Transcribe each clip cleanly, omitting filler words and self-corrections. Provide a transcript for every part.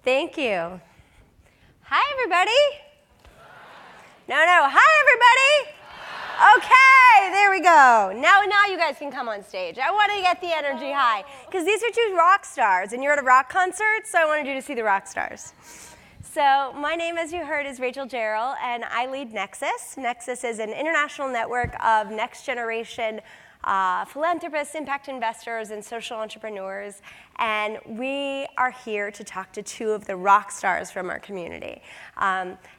Thank you. Hi, everybody. No. Hi, everybody. Okay, there we go. Now you guys can come on stage. I want to get the energy high because these are two rock stars, and you're at a rock concert, so I wanted you to see the rock stars. So my name, as you heard, is Rachel Gerrol, and I lead NEXUS. NEXUS is an international network of next-generation philanthropists, impact investors, and social entrepreneurs. And we are here to talk to two of the rock stars from our community.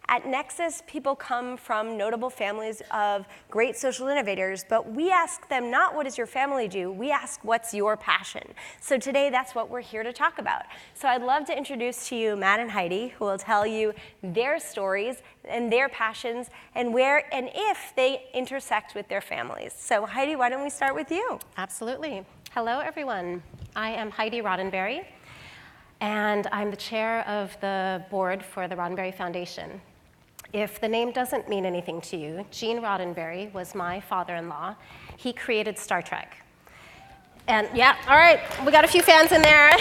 At NEXUS, people come from notable families of great social innovators, but we ask them not what does your family do, we ask what's your passion. So today, that's what we're here to talk about. So I'd love to introduce to you Matt and Heidi, who will tell you their stories and their passions and where and if they intersect with their families. So Heidi, why don't we start with you? Absolutely. Hello, everyone. I am Heidi Roddenberry, and I'm the chair of the board for the Roddenberry Foundation. If the name doesn't mean anything to you, Gene Roddenberry was my father-in-law. He created Star Trek. And yeah, all right, we got a few fans in there.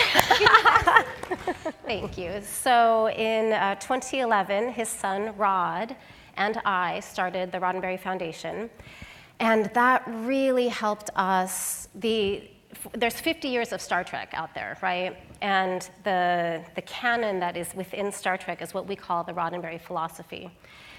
Thank you. So in 2011, his son, Rod, and I started the Roddenberry Foundation. And that really helped us. There's 50 years of Star Trek out there, right? And the canon that is within Star Trek is what we call the Roddenberry philosophy.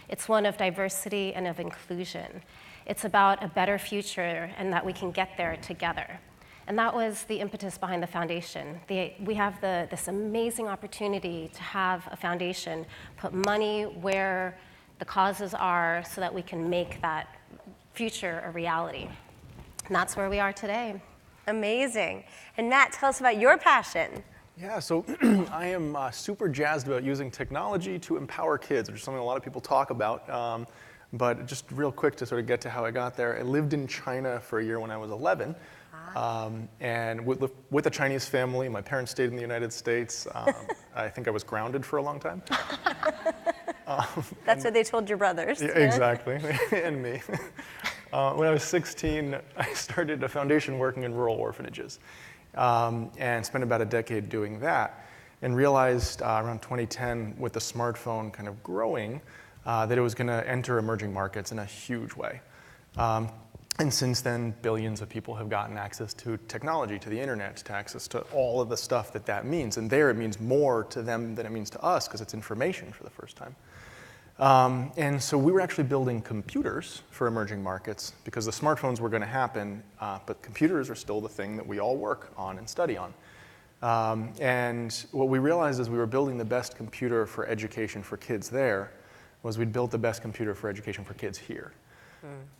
It's one of diversity and of inclusion. It's about a better future and that we can get there together. And that was the impetus behind the foundation. We have this amazing opportunity to have a foundation put money where the causes are so that we can make that future a reality. And that's where we are today. Amazing. And Matt, tell us about your passion. Yeah, so I am super jazzed about using technology to empower kids, which is something a lot of people talk about. But just real quick to sort of get to how I got there, I lived in China for a year when I was 11. And with a Chinese family, my parents stayed in the United States. I think I was grounded for a long time. That's what they told your brothers. Yeah, exactly, and me. When I was 16, I started a foundation working in rural orphanages and spent about a decade doing that and realized around 2010 with the smartphone kind of growing that it was going to enter emerging markets in a huge way. And since then, billions of people have gotten access to technology, to the internet, to access to all of the stuff that means. And there it means more to them than it means to us because it's information for the first time. And so we were actually building computers for emerging markets because the smartphones were going to happen, but computers are still the thing that we all work on and study on. And what we realized as we were building the best computer for education for kids there was we'd built the best computer for education for kids here.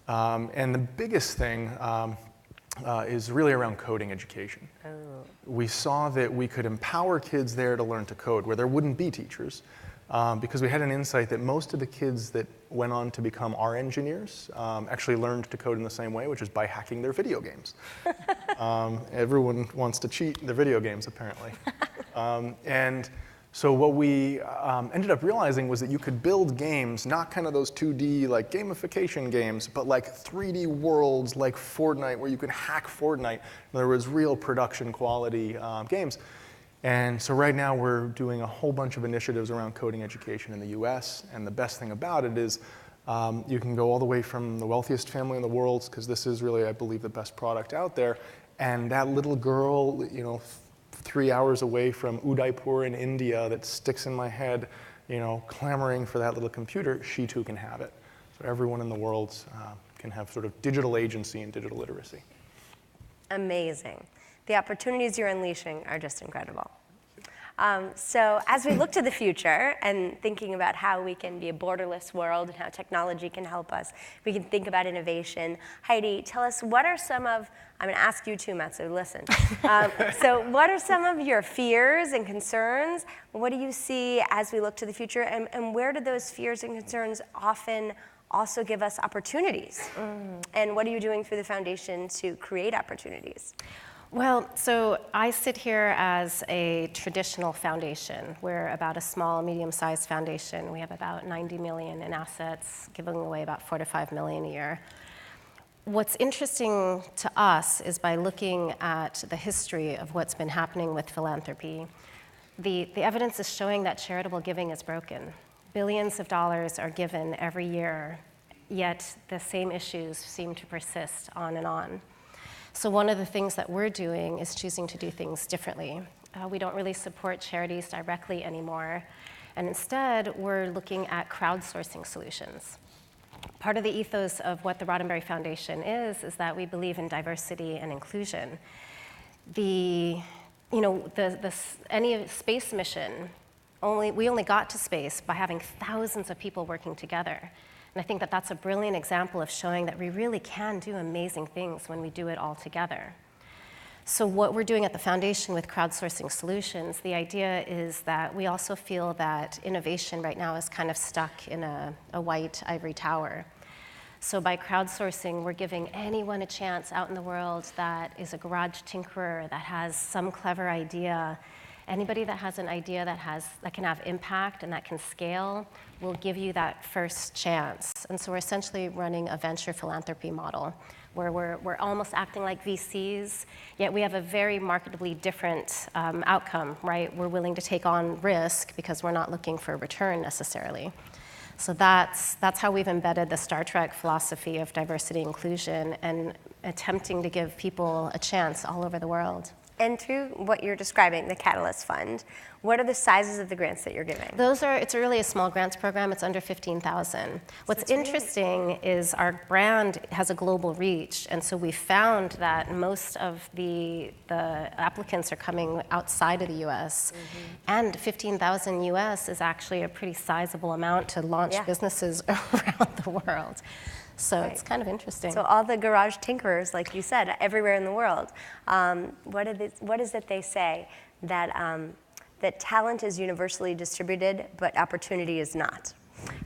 And the biggest thing is really around coding education. We saw that we could empower kids there to learn to code where there wouldn't be teachers. Because we had an insight that most of the kids that went on to become our engineers actually learned to code in the same way, which is by hacking their video games. Everyone wants to cheat in their video games, apparently. And so what we ended up realizing was that you could build games, not kind of those 2D like gamification games, but like 3D worlds like Fortnite, where you could hack Fortnite. There was real production quality games. And so right now we're doing a whole bunch of initiatives around coding education in the US. And the best thing about it is you can go all the way from the wealthiest family in the world, because this is really, I believe, the best product out there. And that little girl, 3 hours away from Udaipur in India that sticks in my head, clamoring for that little computer, she too can have it. So everyone in the world can have sort of digital agency and digital literacy. Amazing. The opportunities you're unleashing are just incredible. So as we look to the future and thinking about how we can be a borderless world and how technology can help us, we can think about innovation. Heidi, tell us what are some of, I'm going to ask you too, Matt, so listen. So what are some of your fears and concerns? What do you see as we look to the future? And where do those fears and concerns often also give us opportunities? And what are you doing through the foundation to create opportunities? Well, so I sit here as a traditional foundation. We're about a small, medium-sized foundation. We have about 90 million in assets, giving away about 4 to 5 million a year. What's interesting to us is by looking at the history of what's been happening with philanthropy, the evidence is showing that charitable giving is broken. Billions of dollars are given every year, yet the same issues seem to persist on and on. So one of the things that we're doing is choosing to do things differently. We don't really support charities directly anymore, and instead we're looking at crowdsourcing solutions. Part of the ethos of what the Roddenberry Foundation is that we believe in diversity and inclusion. Any space mission, we only got to space by having thousands of people working together. And I think that that's a brilliant example of showing that we really can do amazing things when we do it all together. So what we're doing at the foundation with crowdsourcing solutions, the idea is that we also feel that innovation right now is kind of stuck in a white ivory tower. So by crowdsourcing, we're giving anyone a chance out in the world that is a garage tinkerer, that has some clever idea. Anybody that has an idea that can have impact and that can scale, we'll give you that first chance. And so we're essentially running a venture philanthropy model where we're almost acting like VCs, yet we have a very marketably different outcome, right? We're willing to take on risk because we're not looking for a return necessarily. So that's how we've embedded the Star Trek philosophy of diversity inclusion and attempting to give people a chance all over the world. And through what you're describing, the Catalyst Fund, what are the sizes of the grants that you're giving? It's really a small grants program. It's under 15,000. What's interesting is our brand has a global reach, and so we found that most of the applicants are coming outside of the U.S. And 15,000 U.S. is actually a pretty sizable amount to launch businesses around the world. So it's kind of interesting. So all the garage tinkerers, like you said, everywhere in the world, what is it they say? That talent is universally distributed, but opportunity is not.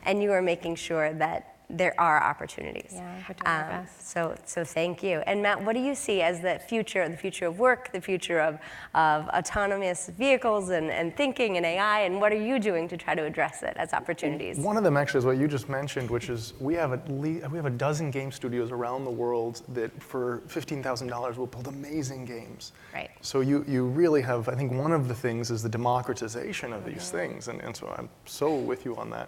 And you are making sure that there are opportunities. Yeah, we're doing our best. So thank you. And Matt, what do you see as the future of work, the future of autonomous vehicles and thinking and AI, and what are you doing to try to address it as opportunities? One of them actually is what you just mentioned, which is we have a dozen game studios around the world that for $15,000 will build amazing games. Right. So you really have, I think one of the things is the democratization of these things, and so I'm so with you on that.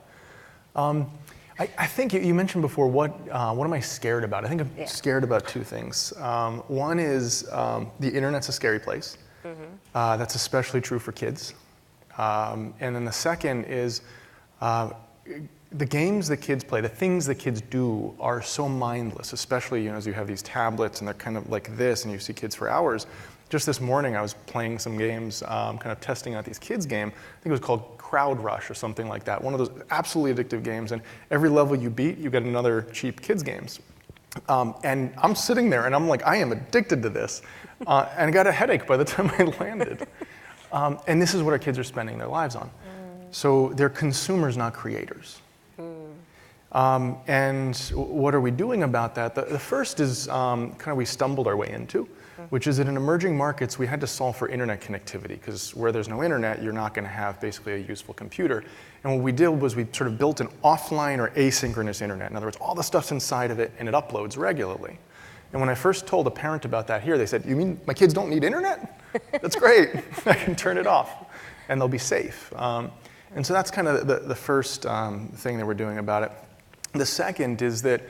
I think you mentioned before, what am I scared about? I think I'm scared about two things. One is the internet's a scary place. That's especially true for kids. And then the second is the games that kids play, the things that kids do are so mindless, especially as you have these tablets and they're kind of like this and you see kids for hours. Just this morning I was playing some games, kind of testing out these kids' game. I think it was called Crowd Rush or something like that. One of those absolutely addictive games, and every level you beat, you get another cheap kids' games. And I'm sitting there and I'm like, I am addicted to this. And I got a headache by the time I landed. And this is what our kids are spending their lives on. So they're consumers, not creators. And what are we doing about that? The first is kind of we stumbled our way into, which is that in emerging markets, we had to solve for internet connectivity, because where there's no internet, you're not going to have basically a useful computer. And what we did was we sort of built an offline or asynchronous internet. In other words, all the stuff's inside of it, and it uploads regularly. And when I first told a parent about that here, they said, "You mean my kids don't need internet? That's great. I can turn it off, and they'll be safe." And so that's kind of the first thing that we're doing about it. The second is that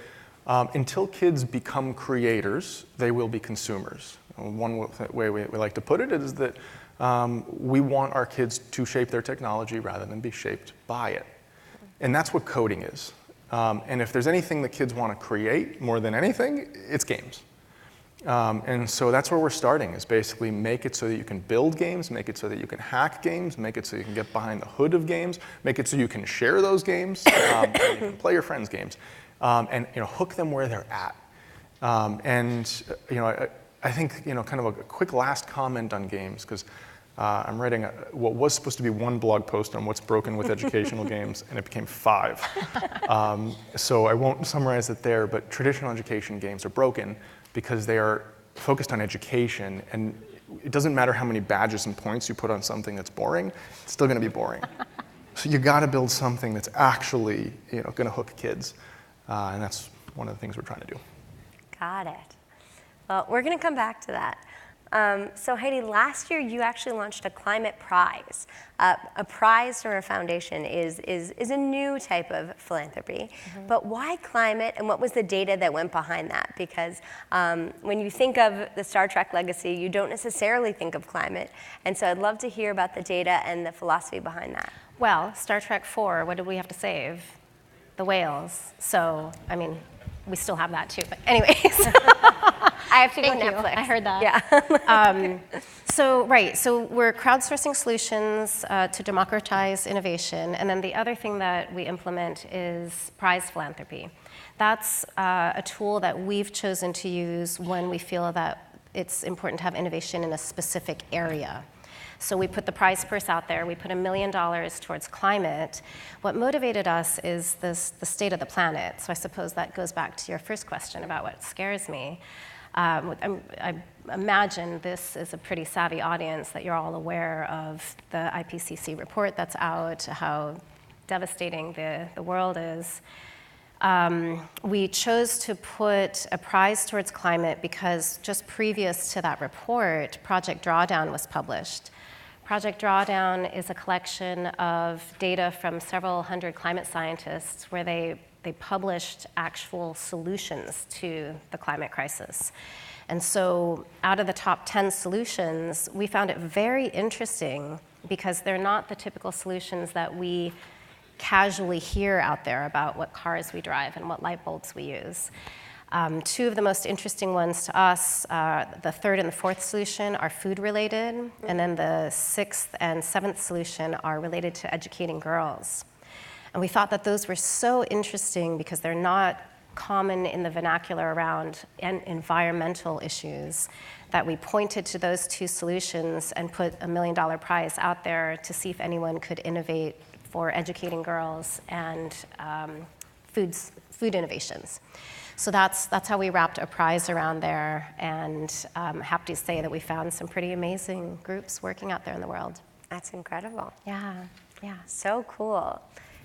until kids become creators, they will be consumers. One way we like to put it is that we want our kids to shape their technology rather than be shaped by it. And that's what coding is. And if there's anything that kids want to create more than anything, it's games. And so that's where we're starting, is basically make it so that you can build games, make it so that you can hack games, make it so you can get behind the hood of games, make it so you can share those games, and you can play your friends' games, and hook them where they're at. I think kind of a quick last comment on games, because I'm writing what was supposed to be one blog post on what's broken with educational games, and it became 5. So I won't summarize it there, but traditional education games are broken because they are focused on education, and it doesn't matter how many badges and points you put on something that's boring, it's still going to be boring. So you got to build something that's actually going to hook kids, and that's one of the things we're trying to do. Got it. Well, we're going to come back to that. So Heidi, last year you actually launched a climate prize. A prize from a foundation is a new type of philanthropy. But why climate, and what was the data that went behind that? Because when you think of the Star Trek legacy, you don't necessarily think of climate. And so I'd love to hear about the data and the philosophy behind that. Well, Star Trek 4, what did we have to save? The whales. So, I mean, we still have that too, but anyways. I have to go Thank you. Netflix. I heard that. Yeah. So we're crowdsourcing solutions to democratize innovation, and then the other thing that we implement is prize philanthropy. That's a tool that we've chosen to use when we feel that it's important to have innovation in a specific area. So we put the prize purse out there. We put $1 million towards climate. What motivated us is the state of the planet. So I suppose that goes back to your first question about what scares me. I imagine this is a pretty savvy audience, that you're all aware of the IPCC report that's out, how devastating the world is. We chose to put a prize towards climate because just previous to that report, Project Drawdown was published. Project Drawdown is a collection of data from several hundred climate scientists where they published actual solutions to the climate crisis. And so out of the top 10 solutions, we found it very interesting because they're not the typical solutions that we casually hear out there about what cars we drive and what light bulbs we use. Two of the most interesting ones to us, the third and the fourth solution, are food-related, and then the sixth and seventh solution are related to educating girls. And we thought that those were so interesting because they're not common in the vernacular around environmental issues, that we pointed to those two solutions and put a $1 million prize out there to see if anyone could innovate for educating girls and food innovations. So that's how we wrapped a prize around there, and I'm happy to say that we found some pretty amazing groups working out there in the world. That's incredible. Yeah. So cool.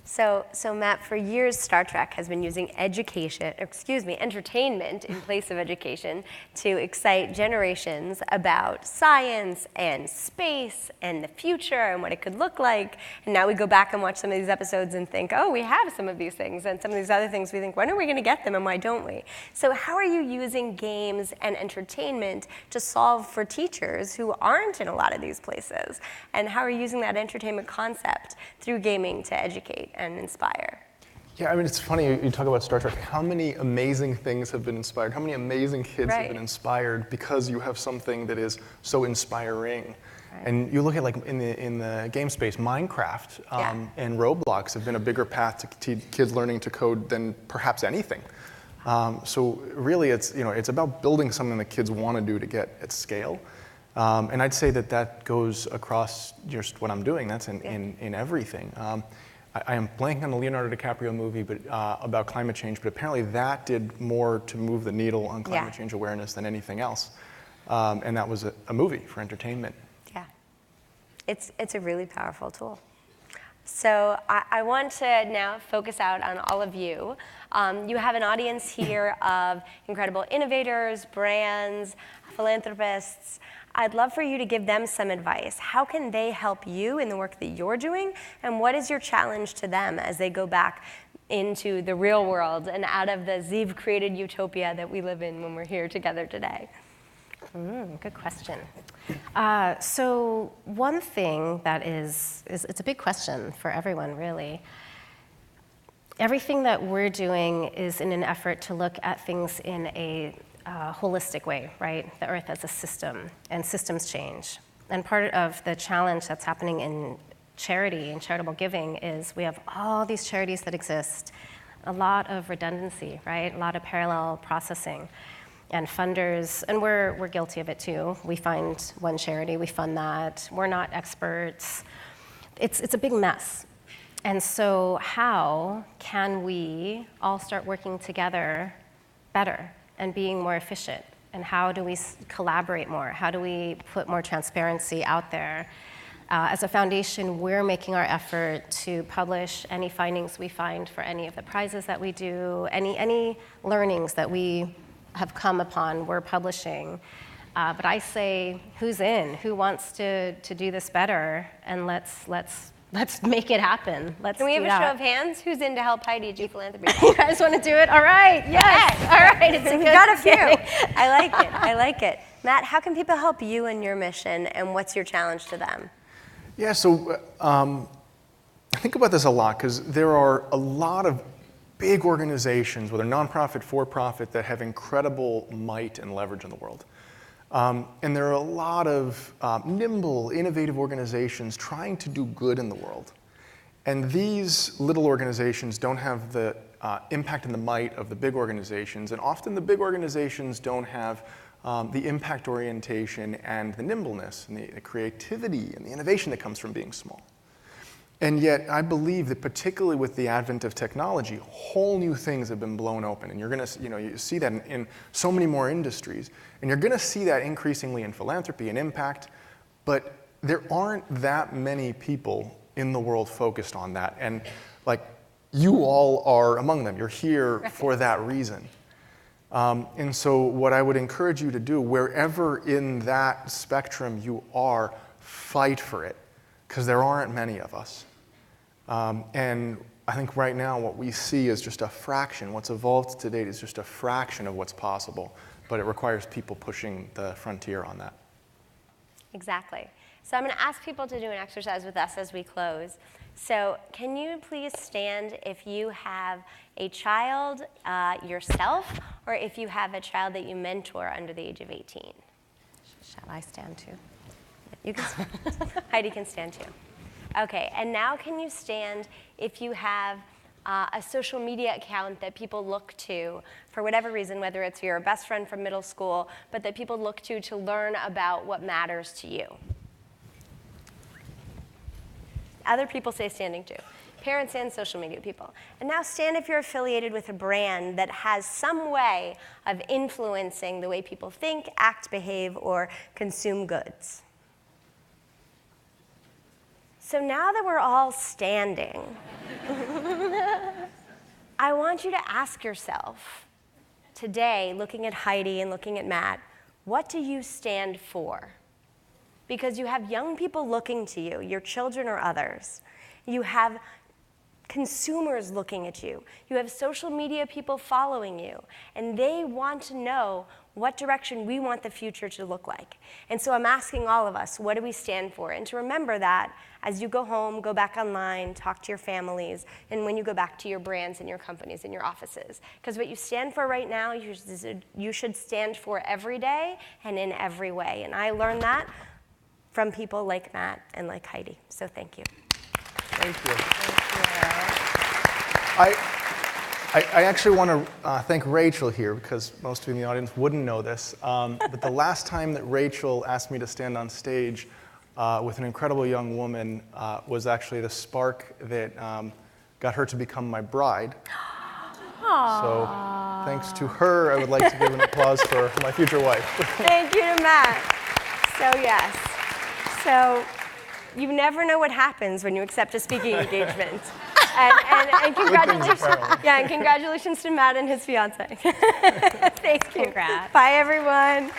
So Matt, for years Star Trek has been using entertainment in place of education to excite generations about science and space and the future and what it could look like. And now we go back and watch some of these episodes and think, oh, we have some of these things, and some of these other things we think, when are we going to get them and why don't we? So how are you using games and entertainment to solve for teachers who aren't in a lot of these places? And how are you using that entertainment concept through gaming to educate and inspire? Yeah, I mean, it's funny, you talk about Star Trek. How many amazing things have been inspired? How many amazing kids have been inspired because you have something that is so inspiring? And you look at, like, in the game space, Minecraft and Roblox have been a bigger path to kids learning to code than perhaps anything. So really, it's about building something that kids want to do to get at scale. And I'd say that goes across just what I'm doing. That's in everything. I am blanking on the Leonardo DiCaprio movie about climate change, but apparently that did more to move the needle on climate change awareness than anything else. And that was a movie for entertainment. Yeah, it's a really powerful tool. So I want to now focus out on all of you. You have an audience here of incredible innovators, brands, philanthropists. I'd love for you to give them some advice. How can they help you in the work that you're doing? And what is your challenge to them as they go back into the real world and out of the Zeev-created utopia that we live in when we're here together today? Good question. So one thing that is it's a big question for everyone, really. Everything that we're doing is in an effort to look at things in a holistic way, right? The Earth as a system, and systems change. And part of the challenge that's happening in charity and charitable giving is we have all these charities that exist, a lot of redundancy, right? A lot of parallel processing. And funders, and we're guilty of it too. We find one charity, we fund that. We're not experts. It's a big mess. And so how can we all start working together better and being more efficient? And how do we collaborate more? How do we put more transparency out there? As a foundation, we're making our effort to publish any findings we find for any of the prizes that we do, any learnings that we have come upon, we're publishing. But I say, who's in? Who wants to do this better? And let's make it happen. Can we have a show of hands? Who's in to help Heidi do philanthropy? You guys want to do it? All right. Yes. All right. It's a We good got a few. beginning. I like it. I like it. Matt, how can people help you in your mission, and what's your challenge to them? Yeah, so I think about this a lot because there are a lot of big organizations, whether nonprofit, for-profit, that have incredible might and leverage in the world. And there are a lot of nimble, innovative organizations trying to do good in the world. And these little organizations don't have the impact and the might of the big organizations, and often the big organizations don't have the impact orientation and the nimbleness and the creativity and the innovation that comes from being small. And yet, I believe that particularly with the advent of technology, whole new things have been blown open. And you're going to, you see that in so many more industries. And you're going to see that increasingly in philanthropy and impact. But there aren't that many people in the world focused on that. And like, you all are among them. You're here for that reason. And so what I would encourage you to do, wherever in that spectrum you are, fight for it. Because there aren't many of us. And I think right now what we see is just a fraction. What's evolved to date is just a fraction of what's possible. But it requires people pushing the frontier on that. Exactly. So I'm going to ask people to do an exercise with us as we close. So can you please stand if you have a child yourself, or if you have a child that you mentor under the age of 18? Shall I stand too? You can stand. Heidi can stand too. Okay, and now can you stand if you have a social media account that people look to for whatever reason, whether it's your best friend from middle school, but that people look to learn about what matters to you? Other people say standing too. Parents and social media people. And now stand if you're affiliated with a brand that has some way of influencing the way people think, act, behave, or consume goods. So now that we're all standing, I want you to ask yourself today, looking at Heidi and looking at Matt, what do you stand for? Because you have young people looking to you, your children or others. You have consumers looking at you. You have social media people following you, and they want to know what direction we want the future to look like. And so I'm asking all of us, what do we stand for? And to remember that as you go home, go back online, talk to your families, and when you go back to your brands and your companies and your offices. Because what you stand for right now, you should stand for every day and in every way. And I learned that from people like Matt and like Heidi. So thank you. Thank you. Thank you. I actually want to thank Rachel here, because most of you in the audience wouldn't know this. But the last time that Rachel asked me to stand on stage with an incredible young woman was actually the spark that got her to become my bride. Aww. So thanks to her, I would like to give an applause for my future wife. Thank you to Matt. So yes. So you never know what happens when you accept a speaking engagement. And congratulations, and congratulations to Matt and his fiance. Thank you. Congrats. Bye, everyone.